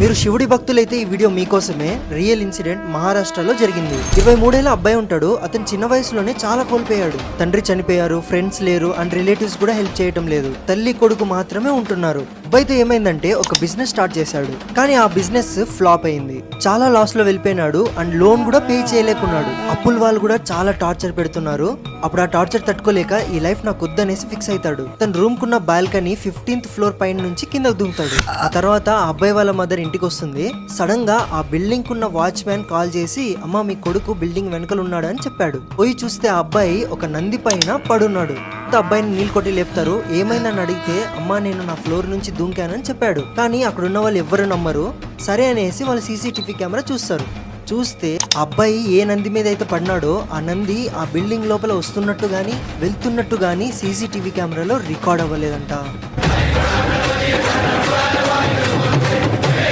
మీరు శివుడి భక్తులైతే ఈ వీడియో మీకోసమే. రియల్ ఇన్సిడెంట్ మహారాష్ట్రలో జరిగింది. 23 ఏళ్ల అబ్బాయి ఉంటాడు. అతను చిన్న వయసులోనే చాలా కోల్పోయాడు. తండ్రి చనిపోయారు, ఫ్రెండ్స్ లేరు అండ్ రిలేటివ్స్ కూడా హెల్ప్ చేయటం లేదు. తల్లి కొడుకు మాత్రమే ఉంటున్నారు. అబ్బాయితో ఏమైందంటే ఒక బిజినెస్ స్టార్ట్ చేశాడు. కానీ ఆ బిజినెస్ ఫ్లాప్ అయింది. చాలా లాస్ లో వెళ్ళిపోయినాడు అండ్ లోన్ కూడా పే చేయలేకున్నాడు. అప్పుల వాళ్ళు కూడా చాలా టార్చర్ పెడుతున్నారు. అప్పుడు ఆ టార్చర్ తట్టుకోలేక ఈ లైఫ్ నాకు వద్దనేసి ఫిక్స్ అవుతాడు. తన రూమ్ కున్న బాల్కనీ 15th ఫ్లోర్ పైన నుంచి కిందకు దిగుతాడు. ఆ తర్వాత ఆ అబ్బాయి వాళ్ళ మదర్ ఇంటికి వస్తుంది. సడన్ గా ఆ బిల్డింగ్ కున్న వాచ్మ్యాన్ కాల్ చేసి, అమ్మ మీ కొడుకు బిల్డింగ్ వెనకలు ఉన్నాడు అని చెప్పాడు. పోయి చూస్తే ఆ అబ్బాయి ఒక నంది పైన పడున్నాడు. అబ్బాయిని నీళ్ళు కొట్టి లేపుతారు. ఏమైందని అడిగితే, అమ్మా నేను నా ఫ్లోర్ నుంచి దూకానని చెప్పాడు. కానీ అక్కడ ఉన్న వాళ్ళు ఎవ్వరు నమ్మరు. సరే అనేసి వాళ్ళు సీసీటీవీ కెమెరా చూస్తారు. చూస్తే అబ్బాయి ఏ నంది మీద అయితే పడినాడో ఆ నంది ఆ బిల్డింగ్ లోపల వస్తున్నట్టు గానీ వెళ్తున్నట్టు గానీ సీసీటీవీ కెమెరాలో రికార్డ్ అవ్వలేదంట.